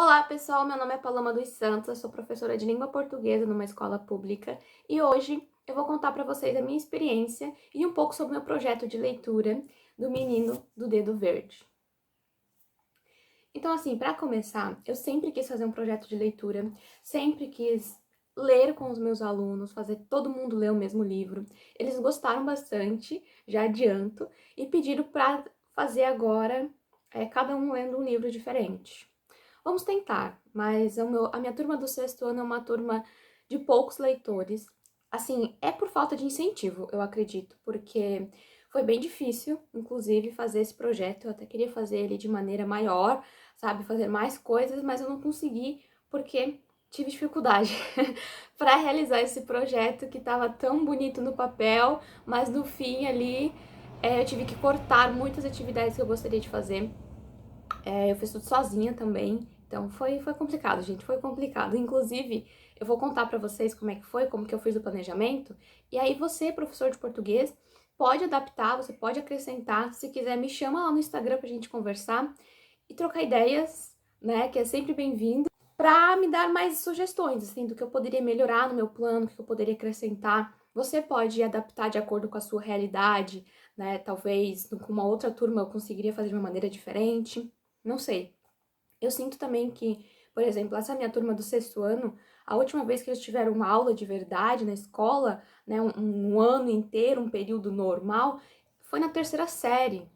Olá, pessoal. Meu nome é Paloma dos Santos, eu sou professora de língua portuguesa numa escola pública e hoje eu vou contar para vocês a minha experiência e um pouco sobre o meu projeto de leitura do Menino do Dedo Verde. Então, assim, para começar, eu sempre quis fazer um projeto de leitura, sempre quis ler com os meus alunos, fazer todo mundo ler o mesmo livro. Eles gostaram bastante, já adianto, e pediram para fazer agora, cada um lendo um livro diferente. Vamos tentar, mas a minha turma do sexto ano é uma turma de poucos leitores. Assim, é por falta de incentivo, eu acredito, porque foi bem difícil, inclusive, fazer esse projeto. Eu até queria fazer ele de maneira maior, sabe, fazer mais coisas, mas eu não consegui porque tive dificuldade para realizar esse projeto que estava tão bonito no papel, mas no fim ali eu tive que cortar muitas atividades que eu gostaria de fazer. Eu fiz tudo sozinha também, então foi complicado, gente, foi complicado. Inclusive, eu vou contar pra vocês como é que foi, como que eu fiz o planejamento, e aí você, professor de português, pode adaptar, você pode acrescentar, se quiser me chama lá no Instagram pra gente conversar e trocar ideias, né, que é sempre bem-vindo, pra me dar mais sugestões, assim, do que eu poderia melhorar no meu plano, o que eu poderia acrescentar. Você pode adaptar de acordo com a sua realidade, né, talvez com uma outra turma eu conseguiria fazer de uma maneira diferente. Não sei. Eu sinto também que, por exemplo, essa minha turma do sexto ano, a última vez que eles tiveram uma aula de verdade na escola, né, um ano inteiro, um período normal, foi na terceira série,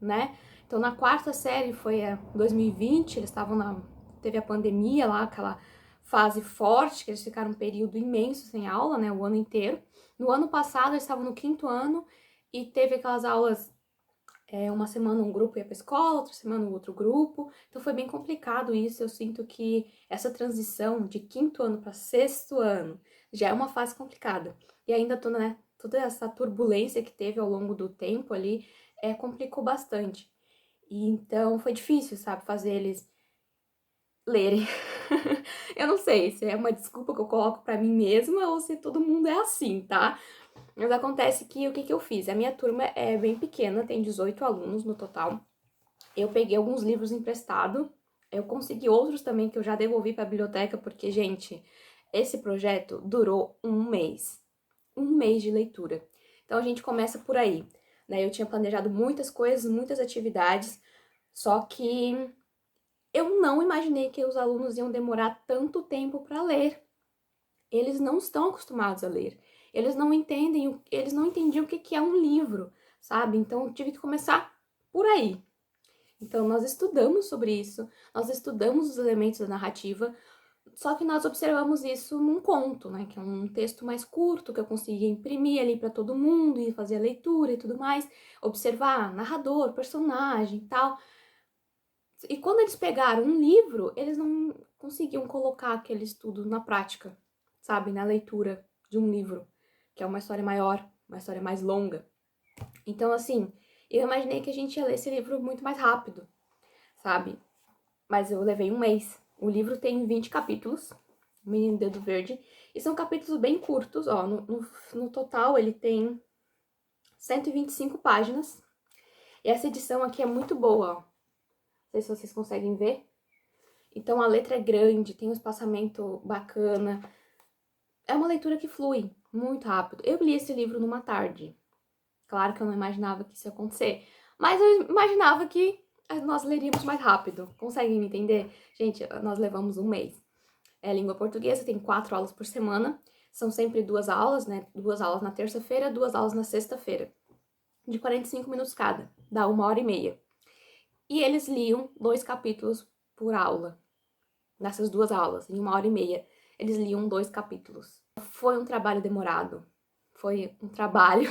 né? Então, na quarta série foi 2020, eles estavam teve a pandemia lá, aquela fase forte, que eles ficaram um período imenso sem aula, né, o ano inteiro. No ano passado, eles estavam no quinto ano e teve aquelas aulas uma semana um grupo ia pra escola, outra semana o outro grupo. Então foi bem complicado isso. Eu sinto que essa transição de quinto ano para sexto ano já é uma fase complicada. E ainda tô, né, toda essa turbulência que teve ao longo do tempo ali complicou bastante. E então foi difícil, sabe, fazer eles lerem. Eu não sei se é uma desculpa que eu coloco pra mim mesma ou se todo mundo é assim, tá? Mas acontece que o que eu fiz? A minha turma é bem pequena, tem 18 alunos no total. Eu peguei alguns livros emprestados, eu consegui outros também que eu já devolvi para a biblioteca, porque, gente, esse projeto durou um mês. Um mês de leitura. Então a gente começa por aí, né? Eu tinha planejado muitas coisas, muitas atividades, só que eu não imaginei que os alunos iam demorar tanto tempo para ler. Eles não estão acostumados a ler. Eles não entendiam o que é um livro, sabe? Então eu tive que começar por aí. Então, nós estudamos sobre isso, nós estudamos os elementos da narrativa, só que nós observamos isso num conto, né? Que é um texto mais curto, que eu conseguia imprimir ali para todo mundo e fazer a leitura e tudo mais, observar narrador, personagem e tal. E quando eles pegaram um livro, eles não conseguiam colocar aquele estudo na prática, sabe? Na leitura de um livro, que é uma história maior, uma história mais longa. Então, assim, eu imaginei que a gente ia ler esse livro muito mais rápido, sabe? Mas eu levei um mês. O livro tem 20 capítulos, O Menino Dedo Verde, e são capítulos bem curtos, ó. No total ele tem 125 páginas. E essa edição aqui é muito boa, ó. Não sei se vocês conseguem ver. Então a letra é grande, tem um espaçamento bacana. É uma leitura que flui muito rápido. Eu li esse livro numa tarde. Claro que eu não imaginava que isso ia acontecer, mas eu imaginava que nós leríamos mais rápido. Conseguem me entender? Gente, nós levamos um mês. Língua portuguesa, tem 4 aulas por semana. São sempre 2 aulas, né? 2 aulas na terça-feira, 2 aulas na sexta-feira. De 45 minutos cada. Dá 1h30. E eles liam 2 capítulos por aula. Nessas 2 aulas, em 1h30. Eles liam 2 capítulos. Foi um trabalho demorado. Foi um trabalho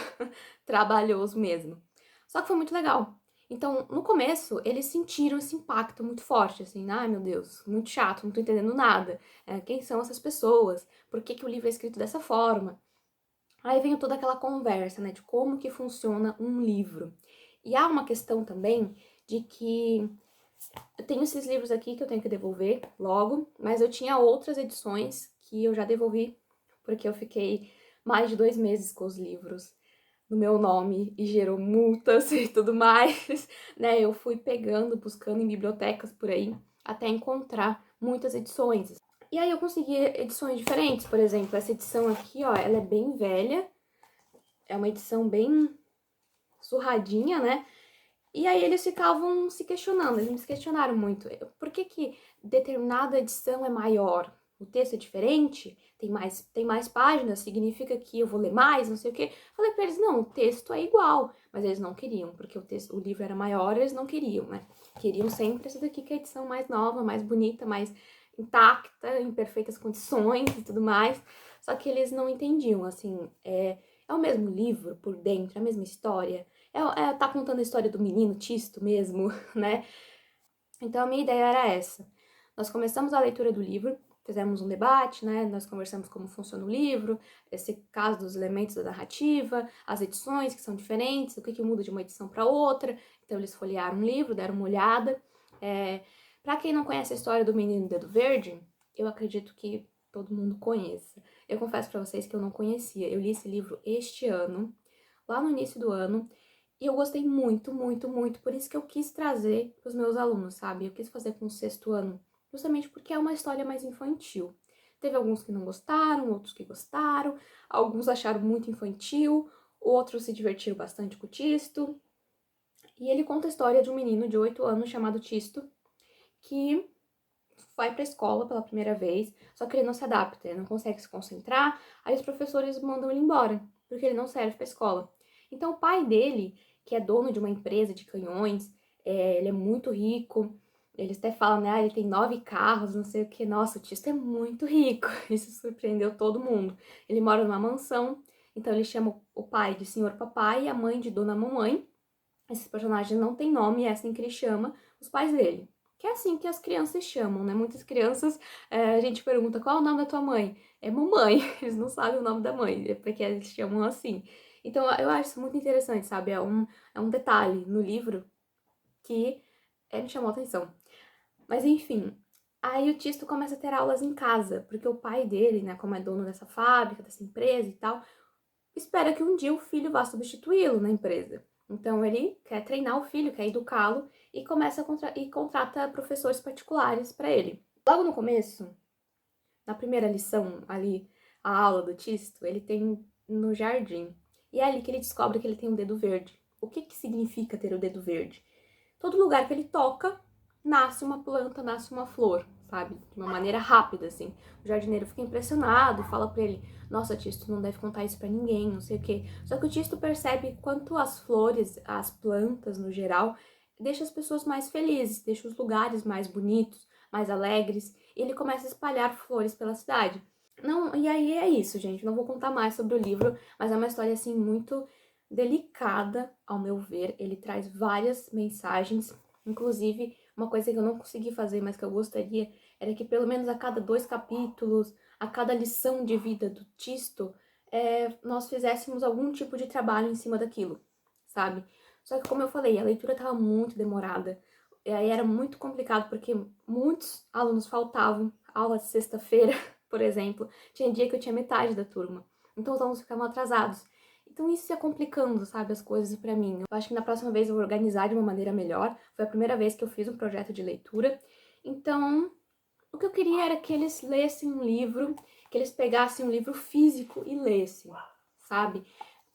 trabalhoso mesmo. Só que foi muito legal. Então, no começo, eles sentiram esse impacto muito forte, assim, ai meu Deus, muito chato, não tô entendendo nada. Quem são essas pessoas? Por que o livro é escrito dessa forma? Aí vem toda aquela conversa, né, de como que funciona um livro. E há uma questão também de que eu tenho esses livros aqui que eu tenho que devolver logo, mas eu tinha outras edições que eu já devolvi, porque eu fiquei mais de 2 meses com os livros no meu nome e gerou multas e tudo mais, né? Eu fui pegando, buscando em bibliotecas por aí até encontrar muitas edições. E aí eu consegui edições diferentes, por exemplo, essa edição aqui, ó, ela é bem velha, é uma edição bem surradinha, né? E aí eles ficavam se questionando, eles me questionaram muito. Por que que determinada edição é maior? O texto é diferente? Tem mais páginas? Significa que eu vou ler mais? Não sei o quê. Falei pra eles, não, o texto é igual. Mas eles não queriam, porque o livro era maior, eles não queriam, né? Queriam sempre essa daqui, que é a edição mais nova, mais bonita, mais intacta, em perfeitas condições e tudo mais. Só que eles não entendiam, assim, é o mesmo livro por dentro, é a mesma história. Tá contando a história do menino Tisto mesmo, né? Então a minha ideia era essa. Nós começamos a leitura do livro, fizemos um debate, né? Nós conversamos como funciona o livro, esse caso dos elementos da narrativa, as edições que são diferentes, o que muda de uma edição para outra. Então eles folhearam um livro, deram uma olhada. Para quem não conhece a história do menino Dedo Verde, eu acredito que todo mundo conheça. Eu confesso para vocês que eu não conhecia. Eu li esse livro este ano, lá no início do ano, e eu gostei muito, muito, muito. Por isso que eu quis trazer para os meus alunos, sabe? Eu quis fazer com o sexto ano, justamente porque é uma história mais infantil. Teve alguns que não gostaram, outros que gostaram, alguns acharam muito infantil, outros se divertiram bastante com o Tisto. E ele conta a história de um menino de 8 anos chamado Tisto, que vai para a escola pela primeira vez, só que ele não se adapta, ele não consegue se concentrar, aí os professores mandam ele embora, porque ele não serve para a escola. Então o pai dele, que é dono de uma empresa de canhões, ele é muito rico, eles até falam, né, ele tem 9 carros, não sei o que, nossa, o Tisto é muito rico, isso surpreendeu todo mundo. Ele mora numa mansão, então ele chama o pai de Senhor Papai e a mãe de Dona Mamãe. Esse personagem não tem nome, é assim que ele chama os pais dele. Que é assim que as crianças chamam, né? Muitas crianças, a gente pergunta qual é o nome da tua mãe? É mamãe, eles não sabem o nome da mãe, é porque eles chamam assim. Então eu acho isso muito interessante, sabe? É um detalhe no livro que me chamou a atenção. Mas enfim, aí o Tisto começa a ter aulas em casa, porque o pai dele, né, como é dono dessa fábrica, dessa empresa e tal, espera que um dia o filho vá substituí-lo na empresa. Então ele quer treinar o filho, quer educá-lo e e contrata professores particulares para ele. Logo no começo, na primeira lição ali, a aula do Tisto, ele tem no jardim. E é ali que ele descobre que ele tem um dedo verde. O que que significa ter o dedo verde? Todo lugar que ele toca, nasce uma planta, nasce uma flor, sabe? De uma maneira rápida, assim. O jardineiro fica impressionado, fala pra ele, nossa, Tisto, não deve contar isso pra ninguém, não sei o quê. Só que o Tisto percebe quanto as flores, as plantas no geral, deixa as pessoas mais felizes, deixa os lugares mais bonitos, mais alegres, e ele começa a espalhar flores pela cidade. Não, e aí é isso, gente. Não vou contar mais sobre o livro, mas é uma história assim muito delicada, ao meu ver. Ele traz várias mensagens, inclusive uma coisa que eu não consegui fazer, mas que eu gostaria, era que pelo menos a cada 2 capítulos, a cada lição de vida do Tisto, nós fizéssemos algum tipo de trabalho em cima daquilo, sabe? Só que como eu falei, a leitura estava muito demorada. E aí era muito complicado porque muitos alunos faltavam aula de sexta-feira, por exemplo. Tinha dia que eu tinha metade da turma. Então os alunos ficavam atrasados. Então isso ia complicando, sabe, as coisas pra mim. Eu acho que na próxima vez eu vou organizar de uma maneira melhor. Foi a primeira vez que eu fiz um projeto de leitura. Então, o que eu queria era que eles lessem um livro, que eles pegassem um livro físico e lessem, sabe?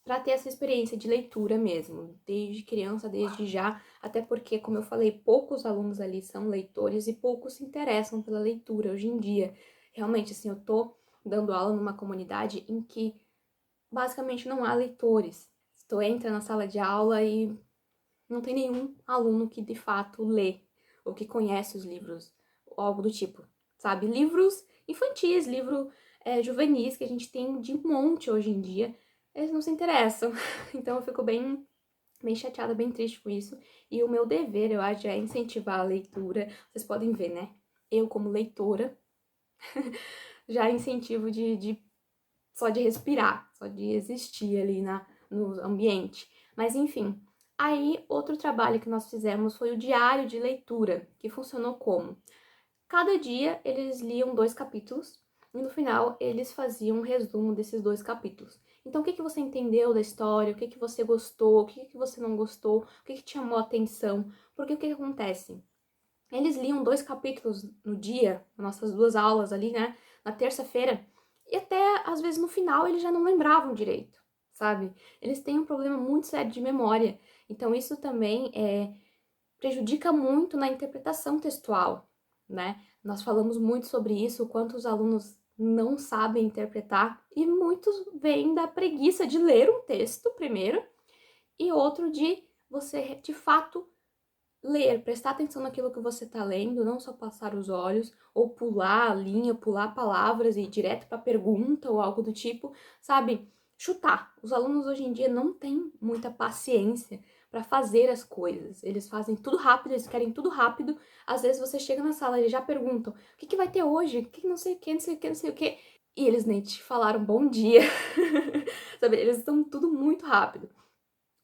Pra ter essa experiência de leitura mesmo, desde criança, desde já, até porque, como eu falei, poucos alunos ali são leitores e poucos se interessam pela leitura hoje em dia. Realmente, assim, eu tô dando aula numa comunidade em que basicamente não há leitores. Tu entra na sala de aula e não tem nenhum aluno que de fato lê ou que conhece os livros, ou algo do tipo, sabe? Livros infantis, juvenis que a gente tem de monte hoje em dia, eles não se interessam. Então eu fico bem chateada, bem triste com isso. E o meu dever, eu acho, é incentivar a leitura. Vocês podem ver, né? Eu, como leitora, já incentivo só de respirar, só de existir ali no ambiente. Mas enfim, aí outro trabalho que nós fizemos foi o diário de leitura, que funcionou como? Cada dia eles liam 2 capítulos e no final eles faziam um resumo desses 2 capítulos. Então, o que você entendeu da história? O que você gostou? O que você não gostou? O que te chamou a atenção? Porque o que acontece? Eles liam 2 capítulos no dia, nas nossas 2 aulas ali, né, na terça-feira, e até às vezes no final eles já não lembravam direito, sabe? Eles têm um problema muito sério de memória, então isso também prejudica muito na interpretação textual, né? Nós falamos muito sobre isso, o quanto os alunos não sabem interpretar, e muitos vêm da preguiça de ler um texto primeiro, e outro de você de fato ler, prestar atenção naquilo que você está lendo, não só passar os olhos, ou pular a linha, pular palavras e ir direto para a pergunta ou algo do tipo, sabe? Chutar. Os alunos hoje em dia não têm muita paciência para fazer as coisas. Eles fazem tudo rápido, eles querem tudo rápido. Às vezes você chega na sala e eles já perguntam: o que vai ter hoje? O que não sei o que, não sei o que, não sei o que. E eles nem te falaram bom dia. Sabe? Eles estão tudo muito rápido.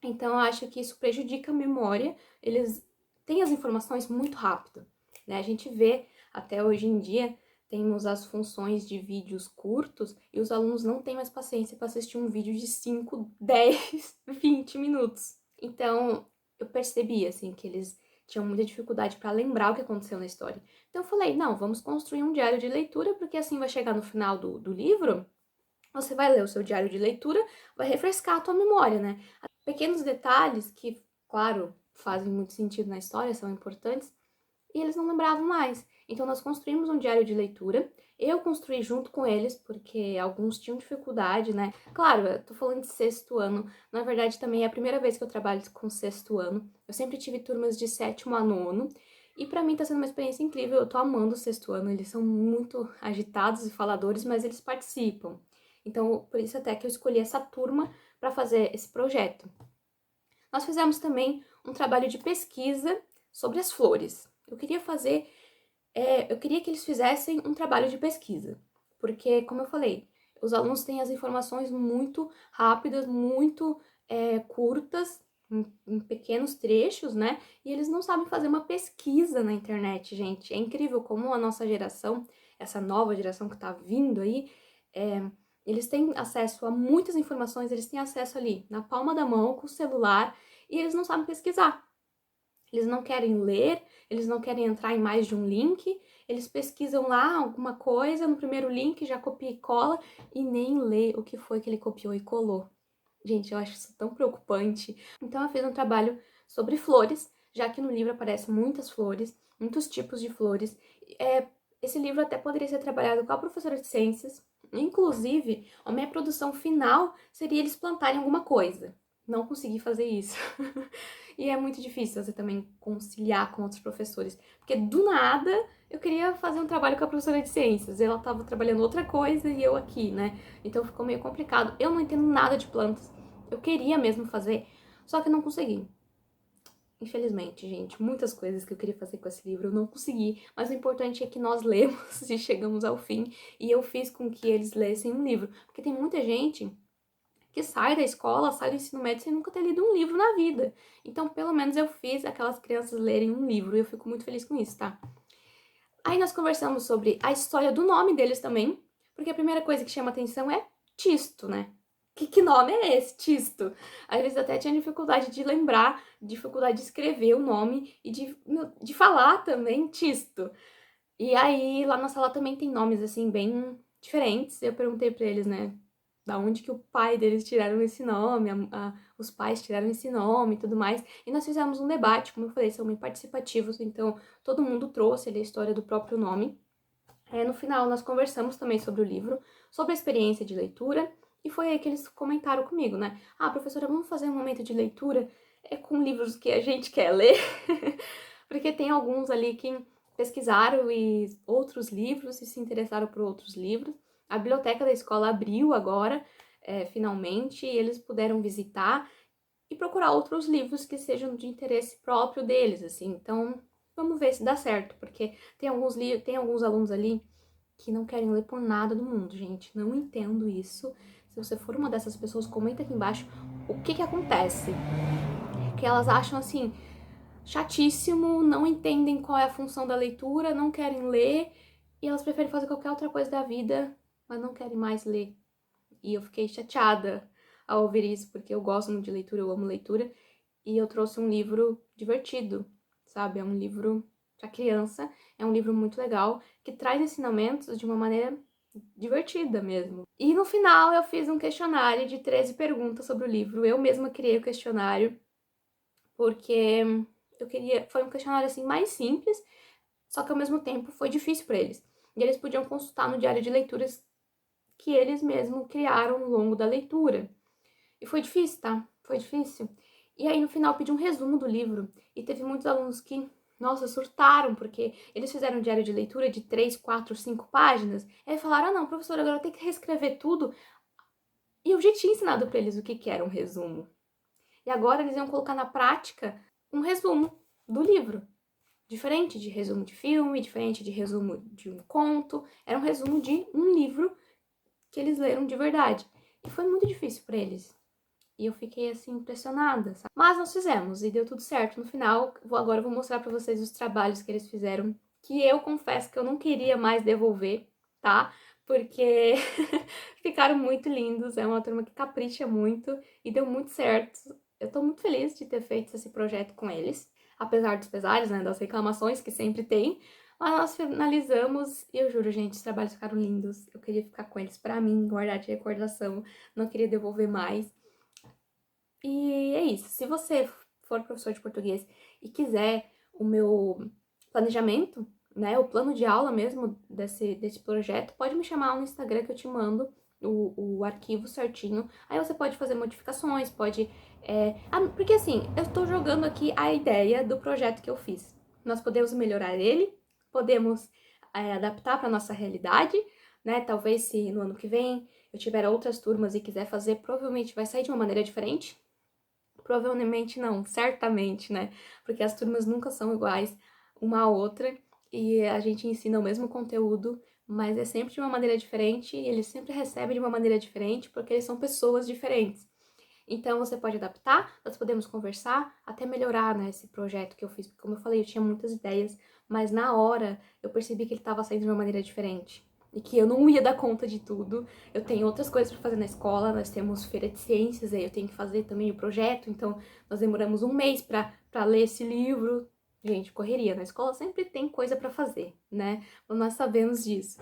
Então, eu acho que isso prejudica a memória. Eles têm as informações muito rápido, né? A gente vê até hoje em dia temos as funções de vídeos curtos e os alunos não têm mais paciência para assistir um vídeo de 5, 10, 20 minutos. Então, eu percebi assim que eles tinham muita dificuldade para lembrar o que aconteceu na história. Então, eu falei: não, vamos construir um diário de leitura, porque assim vai chegar no final do livro, você vai ler o seu diário de leitura, vai refrescar a tua memória, né? Pequenos detalhes que, claro, fazem muito sentido na história, são importantes, e eles não lembravam mais. Então nós construímos um diário de leitura. Eu construí junto com eles, porque alguns tinham dificuldade, né? Claro, eu tô falando de sexto ano. Na verdade, também é a primeira vez que eu trabalho com sexto ano. Eu sempre tive turmas de sétimo a nono. E pra mim tá sendo uma experiência incrível. Eu tô amando o sexto ano. Eles são muito agitados e faladores, mas eles participam. Então, por isso até que eu escolhi essa turma para fazer esse projeto. Nós fizemos também um trabalho de pesquisa sobre as flores. Eu queria que eles fizessem um trabalho de pesquisa, porque, como eu falei, os alunos têm as informações muito rápidas, muito curtas, em pequenos trechos, né? E eles não sabem fazer uma pesquisa na internet, gente. É incrível como a nossa geração, essa nova geração que tá vindo aí, eles têm acesso a muitas informações, eles têm acesso ali na palma da mão, com o celular, e eles não sabem pesquisar. Eles não querem ler, eles não querem entrar em mais de um link, eles pesquisam lá alguma coisa no primeiro link, já copia e cola e nem lê o que foi que ele copiou e colou. Gente, eu acho isso tão preocupante. Então eu fiz um trabalho sobre flores, já que no livro aparecem muitas flores, muitos tipos de flores. Esse livro até poderia ser trabalhado com a professora de ciências. Inclusive, a minha produção final seria eles plantarem alguma coisa. Não consegui fazer isso. E é muito difícil você também conciliar com outros professores. Porque do nada eu queria fazer um trabalho com a professora de ciências. Ela estava trabalhando outra coisa e eu aqui, né? Então ficou meio complicado. Eu não entendo nada de plantas. Eu queria mesmo fazer, só que não consegui. Infelizmente, gente, muitas coisas que eu queria fazer com esse livro eu não consegui, mas o importante é que nós lemos e chegamos ao fim, e eu fiz com que eles lessem um livro, porque tem muita gente que sai da escola, sai do ensino médio sem nunca ter lido um livro na vida. Então, pelo menos eu fiz aquelas crianças lerem um livro e eu fico muito feliz com isso, tá? Aí nós conversamos sobre a história do nome deles também, porque a primeira coisa que chama atenção é Tisto, né? Que nome é esse, Tisto? Aí eles até tinham dificuldade de lembrar, dificuldade de escrever o nome e de falar também Tisto. E aí lá na sala também tem nomes assim bem diferentes. Eu perguntei pra eles, né, da onde que o pai deles tiraram esse nome, os pais tiraram esse nome e tudo mais. E nós fizemos um debate, como eu falei, são bem participativos, então todo mundo trouxe ali a história do próprio nome. No final, nós conversamos também sobre o livro, sobre a experiência de leitura, e foi aí que eles comentaram comigo, né? Ah, professora, vamos fazer um momento de leitura com livros que a gente quer ler, porque tem alguns ali que pesquisaram e outros livros e se interessaram por outros livros. A biblioteca da escola abriu agora, finalmente, e eles puderam visitar e procurar outros livros que sejam de interesse próprio deles, assim. Então, vamos ver se dá certo, porque tem alguns alunos ali que não querem ler por nada do mundo, gente. Não entendo isso. Se você for uma dessas pessoas, comenta aqui embaixo o que acontece. Que elas acham assim, chatíssimo, não entendem qual é a função da leitura, não querem ler e elas preferem fazer qualquer outra coisa da vida, mas não querem mais ler. E eu fiquei chateada ao ouvir isso, porque eu gosto muito de leitura, eu amo leitura, e eu trouxe um livro divertido, sabe? É um livro para criança. É um livro muito legal, que traz ensinamentos de uma maneira divertida mesmo. E no final eu fiz um questionário de 13 perguntas sobre o livro. Eu mesma criei o questionário, porque eu queria... Foi um questionário, assim, mais simples, só que ao mesmo tempo foi difícil para eles. E eles podiam consultar no diário de leituras que eles mesmos criaram ao longo da leitura. E foi difícil, tá? Foi difícil. E aí, no final, eu pedi um resumo do livro. E teve muitos alunos que, nossa, surtaram, porque eles fizeram um diário de leitura de 3, 4, 5 páginas. E aí falaram, ah, não, professora, agora eu tenho que reescrever tudo. E eu já tinha ensinado pra eles o que era um resumo. E agora eles iam colocar na prática um resumo do livro. Diferente de resumo de filme, diferente de resumo de um conto. Era um resumo de um livro que eles leram de verdade. E foi muito difícil pra eles. E eu fiquei, assim, impressionada, sabe? Mas nós fizemos e deu tudo certo. No final, agora eu vou mostrar pra vocês os trabalhos que eles fizeram, que eu confesso que eu não queria mais devolver, tá? Porque ficaram muito lindos, é uma turma que capricha muito e deu muito certo. Eu tô muito feliz de ter feito esse projeto com eles, apesar dos pesares, né, das reclamações que sempre tem. Mas nós finalizamos e eu juro, gente, os trabalhos ficaram lindos. Eu queria ficar com eles pra mim, guardar de recordação, não queria devolver mais. E é isso. Se você for professor de português e quiser o meu planejamento, né, o plano de aula mesmo desse projeto, pode me chamar no Instagram que eu te mando o arquivo certinho. Aí você pode fazer modificações, pode... porque assim, eu estou jogando aqui a ideia do projeto que eu fiz. Nós podemos melhorar ele, podemos adaptar para nossa realidade, né? Talvez se no ano que vem eu tiver outras turmas e quiser fazer, provavelmente vai sair de uma maneira diferente. Provavelmente não, certamente, né? Porque as turmas nunca são iguais uma à outra e a gente ensina o mesmo conteúdo, mas é sempre de uma maneira diferente e eles sempre recebem de uma maneira diferente porque eles são pessoas diferentes. Então você pode adaptar, nós podemos conversar, até melhorar, né, esse projeto que eu fiz. Porque, como eu falei, eu tinha muitas ideias, mas na hora eu percebi que ele estava saindo de uma maneira diferente. E que eu não ia dar conta de tudo. Eu tenho outras coisas para fazer na escola, nós temos feira de ciências, aí eu tenho que fazer também o projeto, então nós demoramos um mês para ler esse livro. Gente, correria, na escola sempre tem coisa para fazer, né? Nós sabemos disso.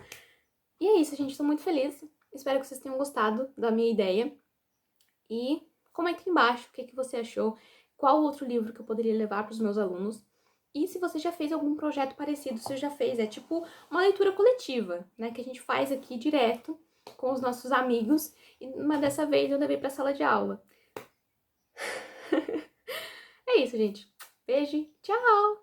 E é isso, gente, estou muito feliz. Espero que vocês tenham gostado da minha ideia. E comenta aqui embaixo o que você achou, qual outro livro que eu poderia levar para os meus alunos. E se você já fez algum projeto parecido, se você já fez, é tipo uma leitura coletiva, né? Que a gente faz aqui direto com os nossos amigos. Mas dessa vez eu levei para a sala de aula. É isso, gente. Beijo, tchau!